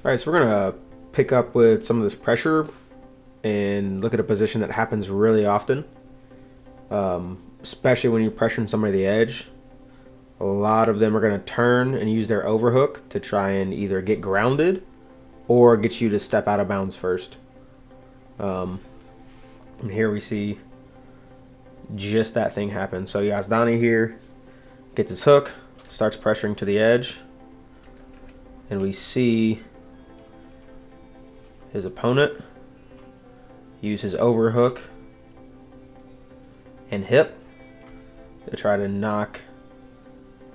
Alright, so we're going to pick up with some of this pressure and look at a position that happens really often, especially when you're pressuring somebody to the edge. A lot of them are going to turn and use their overhook to try and either get grounded or get you to step out of bounds first. And here we see just that thing happen. So Yazdani here gets his hook, starts pressuring to the edge, and we see his opponent use his overhook and hip to try to knock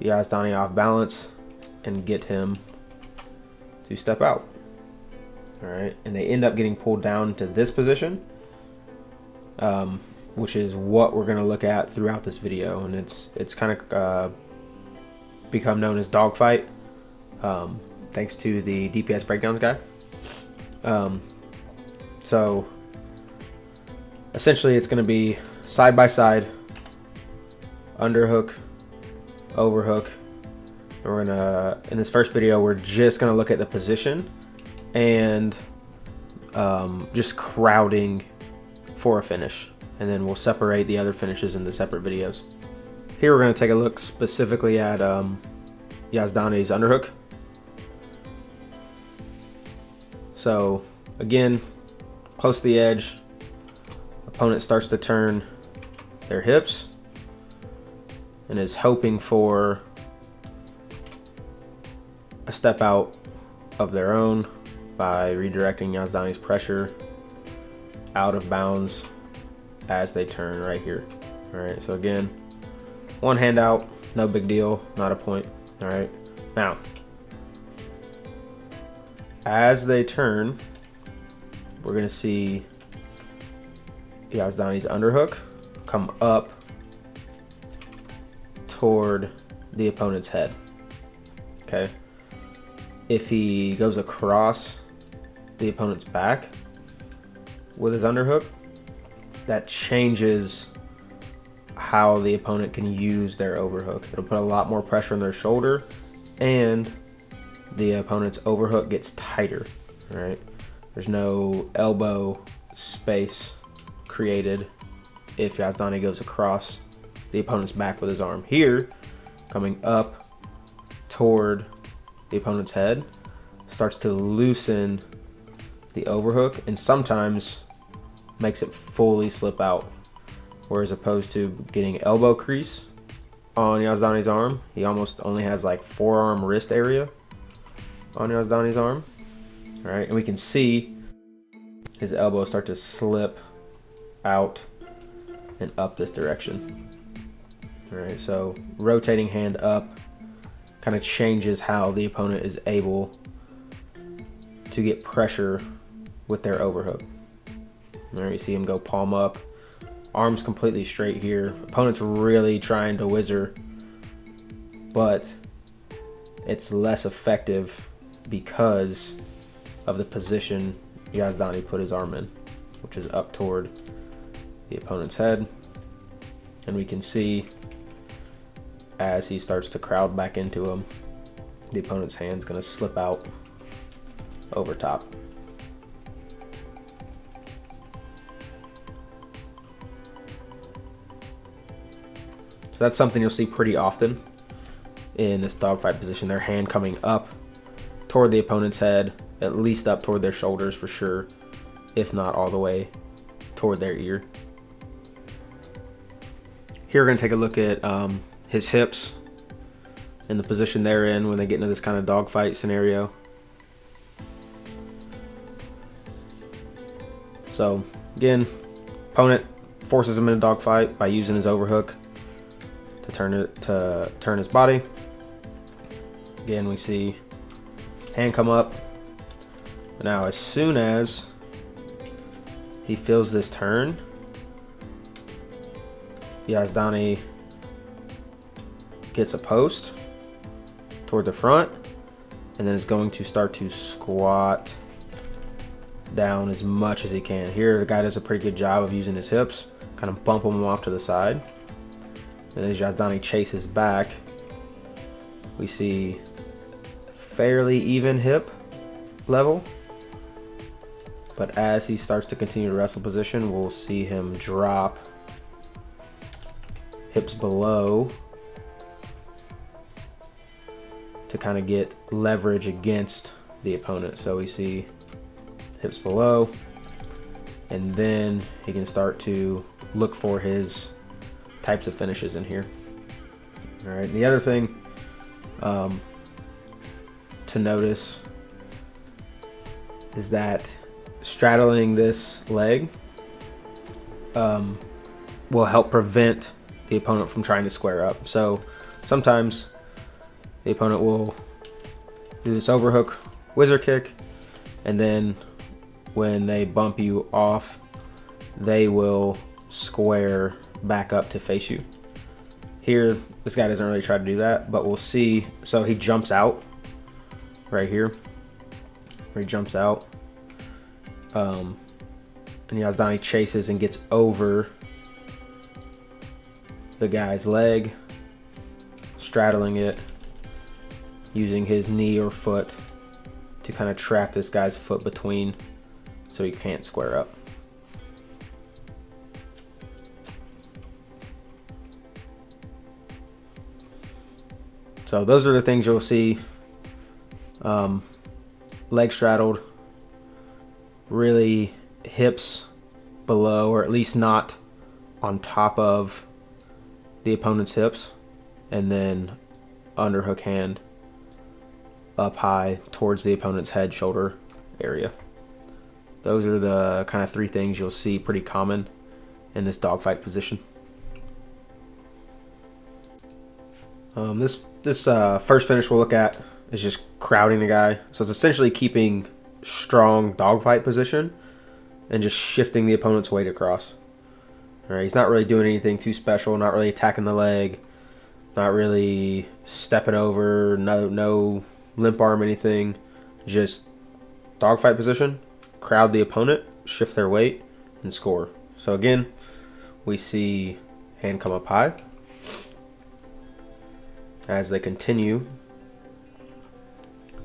Yazdani off balance and get him to step out. Alright, and they end up getting pulled down to this position, which is what we're going to look at throughout this video, and it's kind of become known as dogfight, thanks to the DPS breakdowns guy. So essentially it's going to be side by side, underhook, overhook, and we're gonna, in this first video, we're just gonna look at the position and just crowding for a finish, and then we'll separate the other finishes into separate videos. Here we're gonna take a look specifically at Yazdani's underhook. So again, close to the edge, opponent starts to turn their hips and is hoping for a step out of their own by redirecting Yazdani's pressure out of bounds as they turn right here. Alright, so again, one hand out, no big deal, not a point. Alright, now as they turn, we're going to see Yazdani's underhook come up toward the opponent's head. Okay, if he goes across the opponent's back with his underhook, that changes how the opponent can use their overhook. It'll put a lot more pressure on their shoulder, and the opponent's overhook gets tighter. All right, there's no elbow space created if Yazdani goes across the opponent's back with his arm. Here, coming up toward the opponent's head, starts to loosen the overhook and sometimes makes it fully slip out. Whereas opposed to getting elbow crease on Yazdani's arm, he almost only has like forearm wrist area on Yazdani's arm. All right, and we can see his elbow start to slip out and up this direction. All right, so rotating hand up kind of changes how the opponent is able to get pressure with their overhook. All right, you see him go palm up, arms completely straight here. Opponent's really trying to whizzer, but it's less effective because of the position Yazdani put his arm in, which is up toward the opponent's head. And we can see as he starts to crowd back into him, the opponent's hand's gonna slip out over top. So that's something you'll see pretty often in this dogfight position, their hand coming up toward the opponent's head, at least up toward their shoulders for sure, if not all the way toward their ear. Here we're going to take a look at his hips and the position they're in when they get into this kind of dogfight scenario. So again, opponent forces him in a dogfight by using his overhook to turn his body. Again, we see hand come up. Now as soon as he feels this turn, Yazdani gets a post toward the front and then is going to start to squat down as much as he can. Here the guy does a pretty good job of using his hips, kind of bumping him off to the side. And as Yazdani chases back, we see fairly even hip level. But as he starts to continue to wrestle position, we'll see him drop hips below to kind of get leverage against the opponent. So we see hips below, and then he can start to look for his types of finishes in here. All right, the other thing to notice is that straddling this leg will help prevent the opponent from trying to square up. So sometimes the opponent will do this overhook whizzer kick, and then when they bump you off, they will square back up to face you. Here, this guy doesn't really try to do that, but we'll see. So he jumps out right here, where he jumps out. And Yazdani chases and gets over the guy's leg, straddling it, using his knee or foot to kind of trap this guy's foot between so he can't square up. So those are the things you'll see. Leg straddled, really hips below, or at least not on top of the opponent's hips, and then underhook hand up high towards the opponent's head shoulder area. Those are the kind of three things you'll see pretty common in this dogfight position. This first finish we'll look at is just crowding the guy. So it's essentially keeping strong dogfight position and just shifting the opponent's weight across. All right, he's not really doing anything too special, not really attacking the leg, not really stepping over, no limp arm, anything. Just dogfight position, crowd the opponent, shift their weight, and score. So again, we see hand come up high. As they continue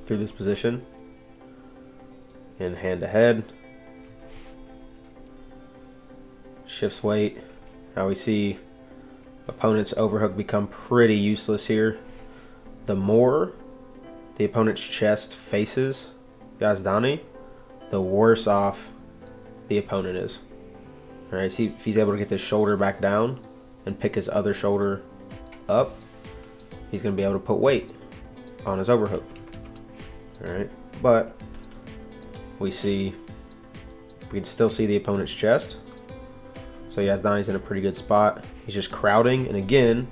through this position, and hand to head, shifts weight. Now we see opponent's overhook become pretty useless here. The more the opponent's chest faces Yazdani, the worse off the opponent is. All right, see if he's able to get this shoulder back down and pick his other shoulder up, he's going to be able to put weight on his overhook. All right, but we can still see the opponent's chest. So Yazdani's in a pretty good spot. He's just crowding, and again,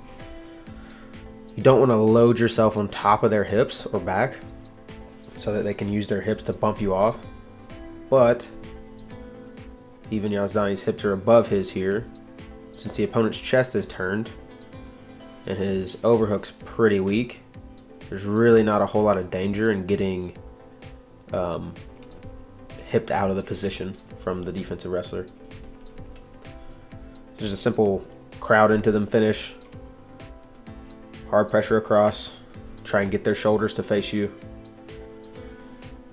you don't want to load yourself on top of their hips or back so that they can use their hips to bump you off. But even Yazdani's hips are above his here, since the opponent's chest is turned and his overhook's pretty weak. There's really not a whole lot of danger in getting hipped out of the position from the defensive wrestler. Just a simple crowd into them finish, hard pressure across, try and get their shoulders to face you,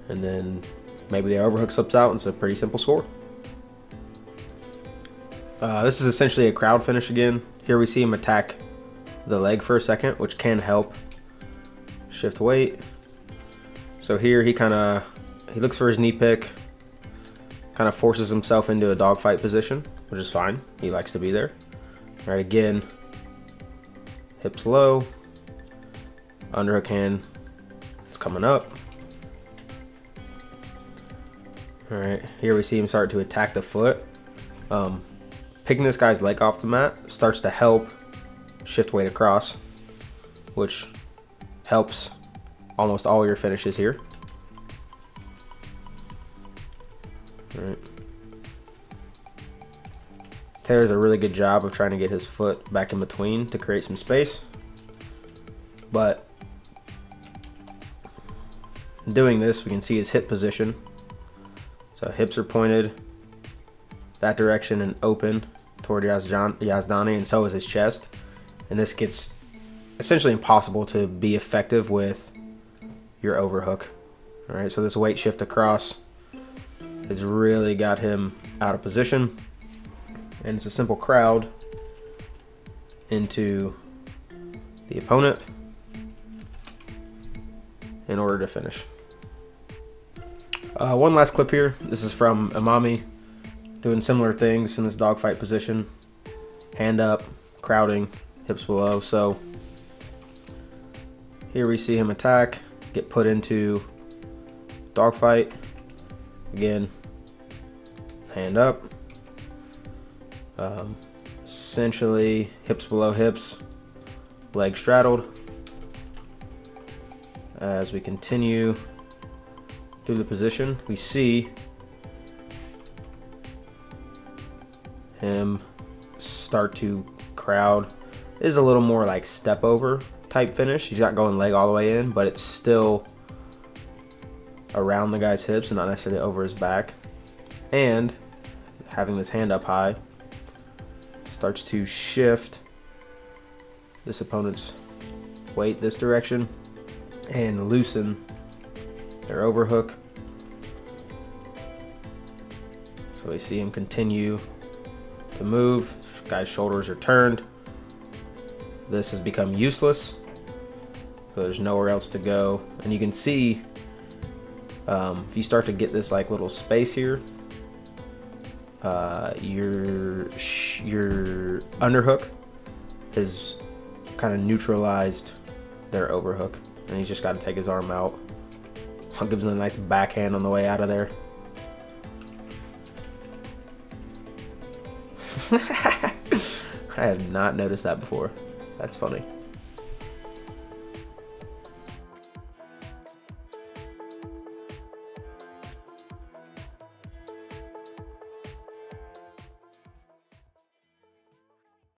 and then maybe the overhook slips out and it's a pretty simple score. This is essentially a crowd finish again. Here we see him attack the leg for a second, which can help shift weight. So here he looks for his knee pick, kind of forces himself into a dogfight position, which is fine. He likes to be there. All right, again, hips low, underhook hand is coming up. All right, here we see him start to attack the foot. Picking this guy's leg off the mat starts to help shift weight across, which helps almost all your finishes here. All right. Taylor does a really good job of trying to get his foot back in between to create some space, but in doing this, we can see his hip position. So hips are pointed that direction and open toward Yazdani, and so is his chest. And this gets essentially impossible to be effective with your overhook All right, so this weight shift across has really got him out of position. And it's a simple crowd into the opponent in order to finish. One last clip here. This is from Imami doing similar things in this dogfight position. Hand up, crowding, hips below. So here we see him attack, get put into dogfight. Again, hand up. Essentially hips below hips, legs straddled. As we continue through the position, we see him start to crowd. It is a little more like step over type finish. He's not going leg all the way in, but it's still around the guy's hips and not necessarily over his back. And having this hand up high starts to shift this opponent's weight this direction and loosen their overhook. So we see him continue to move. This guy's shoulders are turned. This has become useless. So there's nowhere else to go. And you can see if you start to get this like little space here, your underhook is kind of neutralized their overhook, and he's just got to take his arm out. Gives him a nice backhand on the way out of there. I have not noticed that before. That's funny.